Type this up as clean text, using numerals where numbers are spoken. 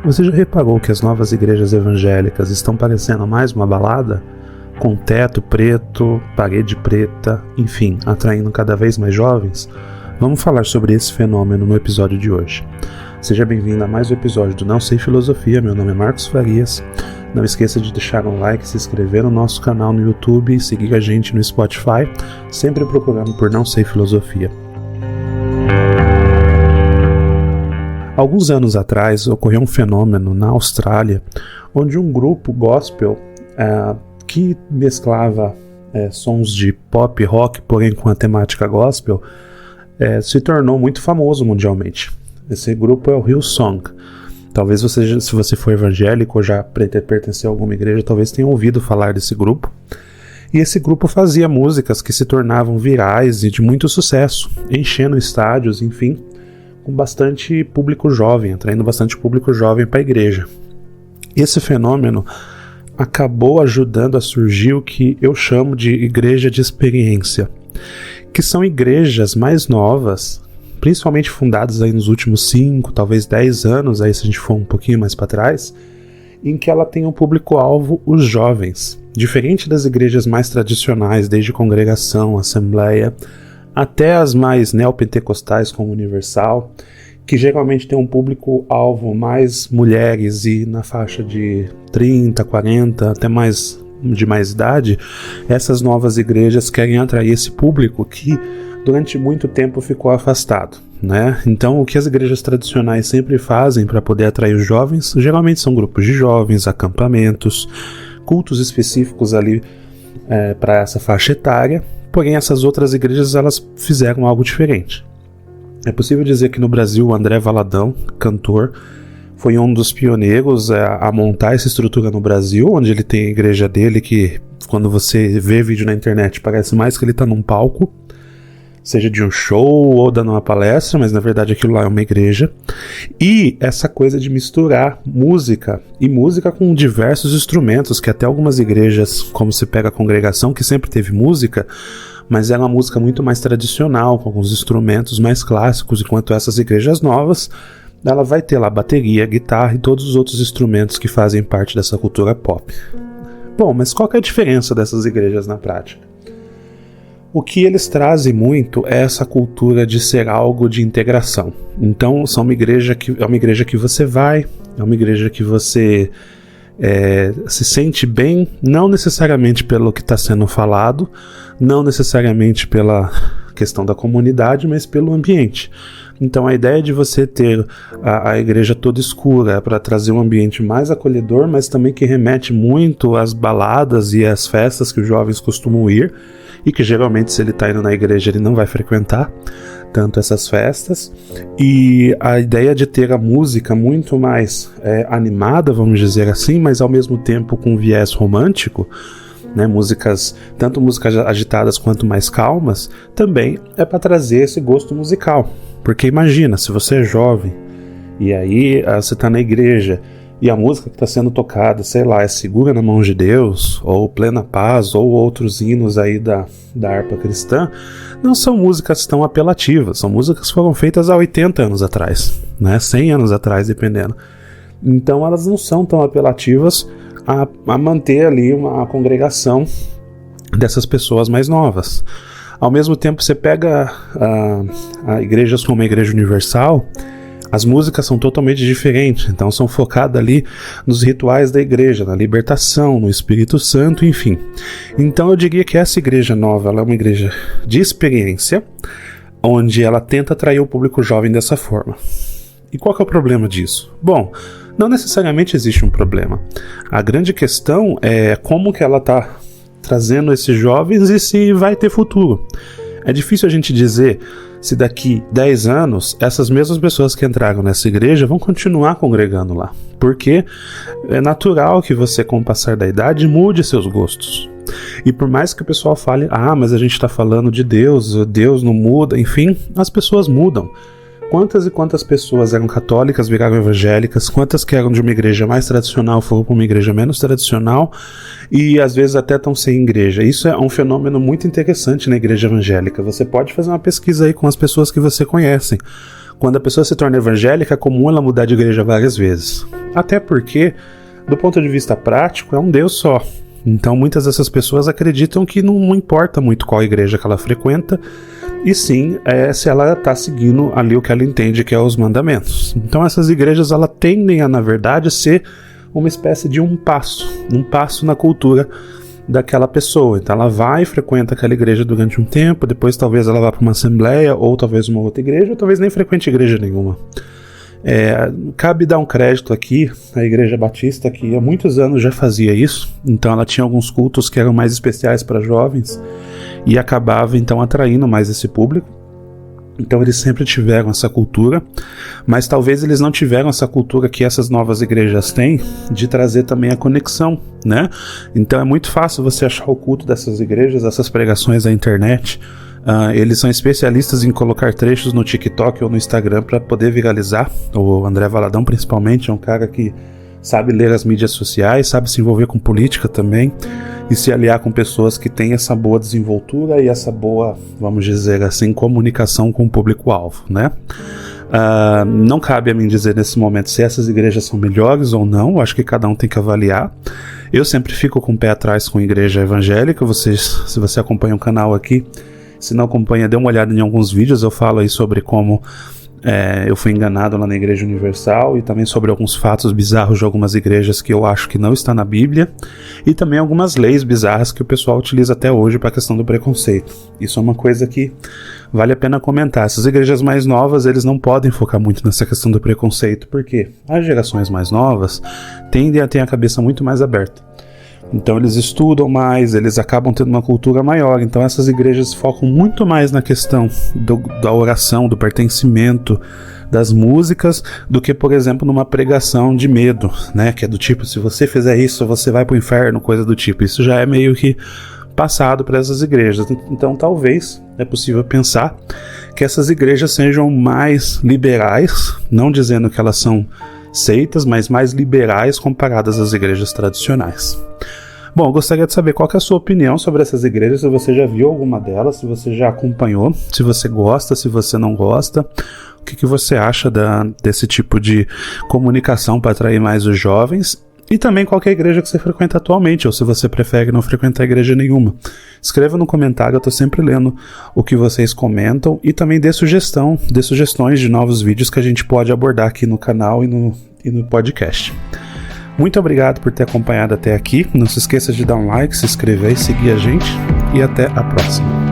Você já reparou que as novas igrejas evangélicas estão parecendo mais uma balada? Com teto preto, parede preta, enfim, atraindo cada vez mais jovens? Vamos falar sobre esse fenômeno no episódio de hoje. Seja bem-vindo a mais um episódio do Não Sei Filosofia. Meu nome é Marcos Farias. Não esqueça de deixar um like, se inscrever no nosso canal no YouTube e seguir a gente no Spotify, sempre procurando por Não Sei Filosofia. Alguns anos atrás ocorreu um fenômeno na Austrália, onde um grupo gospel que mesclava sons de pop e rock, porém com a temática gospel, se tornou muito famoso mundialmente. Esse grupo é o Hillsong. Talvez você, se você for evangélico ou já pertencer a alguma igreja, talvez tenha ouvido falar desse grupo. E esse grupo fazia músicas que se tornavam virais e de muito sucesso, enchendo estádios, enfim, com bastante público jovem, atraindo bastante público jovem para a igreja. Esse fenômeno acabou ajudando a surgir o que eu chamo de igreja de experiência, que são igrejas mais novas, principalmente fundadas aí nos últimos 5, talvez 10 anos, aí se a gente for um pouquinho mais para trás, em que ela tem um público-alvo os jovens, diferente das igrejas mais tradicionais, desde congregação, assembleia, até as mais neopentecostais como Universal, que geralmente tem um público-alvo mais mulheres e na faixa de 30, 40, até mais de mais idade. Essas novas igrejas querem atrair esse público que durante muito tempo ficou afastado, né? Então, o que as igrejas tradicionais sempre fazem para poder atrair os jovens, geralmente são grupos de jovens, acampamentos, cultos específicos ali para essa faixa etária. Porém, essas outras igrejas, elas fizeram algo diferente. É possível dizer que no Brasil o André Valadão, cantor, foi um dos pioneiros a montar essa estrutura no Brasil, onde ele tem a igreja dele que, quando você vê vídeo na internet, parece mais que ele está num palco, seja de um show ou dando uma palestra, mas na verdade aquilo lá é uma igreja. E essa coisa de misturar música, e música com diversos instrumentos, que até algumas igrejas, como se pega a congregação, que sempre teve música, mas é uma música muito mais tradicional, com alguns instrumentos mais clássicos, enquanto essas igrejas novas, ela vai ter lá bateria, guitarra e todos os outros instrumentos que fazem parte dessa cultura pop. Bom, mas qual que é a diferença dessas igrejas na prática? O que eles trazem muito é essa cultura de ser algo de integração. Então, é uma igreja que você vai, é uma igreja que você se sente bem, não necessariamente pelo que está sendo falado, não necessariamente pela questão da comunidade, mas pelo ambiente. Então, a ideia de você ter a igreja toda escura para trazer um ambiente mais acolhedor, mas também que remete muito às baladas e às festas que os jovens costumam ir, e que geralmente, se ele está indo na igreja, ele não vai frequentar tanto essas festas. E a ideia de ter a música muito mais animada, vamos dizer assim, mas ao mesmo tempo com viés romântico, né, tanto músicas agitadas quanto mais calmas, também é para trazer esse gosto musical. Porque imagina, se você é jovem e aí você está na igreja e a música que está sendo tocada, sei lá, é Segura na Mão de Deus, ou Plena Paz, ou outros hinos aí da harpa cristã, não são músicas tão apelativas, são músicas que foram feitas há 80 anos atrás, né, 100 anos atrás, dependendo. Então elas não são tão apelativas a manter ali uma congregação dessas pessoas mais novas. Ao mesmo tempo, você pega igrejas como a Igreja Universal, as músicas são totalmente diferentes, então são focadas ali nos rituais da igreja, na libertação, no Espírito Santo, enfim. Então eu diria que essa igreja nova, ela é uma igreja de experiência, onde ela tenta atrair o público jovem dessa forma. E qual que é o problema disso? Bom, não necessariamente existe um problema. A grande questão é como que ela está trazendo esses jovens e se vai ter futuro. É difícil a gente dizer se daqui 10 anos essas mesmas pessoas que entraram nessa igreja vão continuar congregando lá. Porque é natural que você, com o passar da idade, mude seus gostos. E por mais que o pessoal fale, mas a gente está falando de Deus, Deus não muda, enfim, as pessoas mudam. Quantas e quantas pessoas eram católicas, viraram evangélicas, quantas que eram de uma igreja mais tradicional foram para uma igreja menos tradicional e às vezes até estão sem igreja. Isso é um fenômeno muito interessante na igreja evangélica. Você pode fazer uma pesquisa aí com as pessoas que você conhece. Quando a pessoa se torna evangélica, é comum ela mudar de igreja várias vezes. Até porque, do ponto de vista prático, é um Deus só. Então muitas dessas pessoas acreditam que não importa muito qual igreja que ela frequenta, e sim se ela está seguindo ali o que ela entende que é os mandamentos. Então essas igrejas elas tendem a, na verdade, ser uma espécie de um passo na cultura daquela pessoa. Então ela vai e frequenta aquela igreja durante um tempo, depois talvez ela vá para uma assembleia, ou talvez uma outra igreja, ou talvez nem frequente igreja nenhuma. Cabe dar um crédito aqui à Igreja Batista, que há muitos anos já fazia isso. Então ela tinha alguns cultos que eram mais especiais para jovens e acabava então atraindo mais esse público. Então eles sempre tiveram essa cultura, mas talvez eles não tiveram essa cultura que essas novas igrejas têm, de trazer também a conexão, né? Então é muito fácil você achar o culto dessas igrejas, essas pregações na internet. Eles são especialistas em colocar trechos no TikTok ou no Instagram para poder viralizar. O André Valadão, principalmente, é um cara que sabe ler as mídias sociais, sabe se envolver com política também e se aliar com pessoas que têm essa boa desenvoltura e essa boa, vamos dizer assim, comunicação com o público-alvo, né? Não cabe a mim dizer nesse momento se essas igrejas são melhores ou não. Eu acho que cada um tem que avaliar. Eu sempre fico com o pé atrás com a igreja evangélica. Se você acompanha o canal aqui, se não acompanha, dê uma olhada em alguns vídeos. Eu falo aí sobre como eu fui enganado lá na Igreja Universal, e também sobre alguns fatos bizarros de algumas igrejas que eu acho que não está na Bíblia, e também algumas leis bizarras que o pessoal utiliza até hoje para a questão do preconceito. Isso é uma coisa que vale a pena comentar. Essas igrejas mais novas, eles não podem focar muito nessa questão do preconceito, porque as gerações mais novas tendem a ter a cabeça muito mais aberta. Então eles estudam mais, eles acabam tendo uma cultura maior. Então essas igrejas focam muito mais na questão da oração, do pertencimento, das músicas, do que, por exemplo, numa pregação de medo, né? Que é do tipo, se você fizer isso, você vai pro inferno, coisa do tipo. Isso já é meio que passado para essas igrejas. Então talvez é possível pensar que essas igrejas sejam mais liberais, não dizendo que elas são seitas, mas mais liberais comparadas às igrejas tradicionais. Bom, eu gostaria de saber qual que é a sua opinião sobre essas igrejas, se você já viu alguma delas, se você já acompanhou, se você gosta, se você não gosta, o que você acha desse tipo de comunicação para atrair mais os jovens, e também qual que é a igreja que você frequenta atualmente, ou se você prefere não frequentar igreja nenhuma. Escreva no comentário, eu estou sempre lendo o que vocês comentam, e também dê sugestões de novos vídeos que a gente pode abordar aqui no canal e no podcast. Muito obrigado por ter acompanhado até aqui. Não se esqueça de dar um like, se inscrever e seguir a gente. E até a próxima.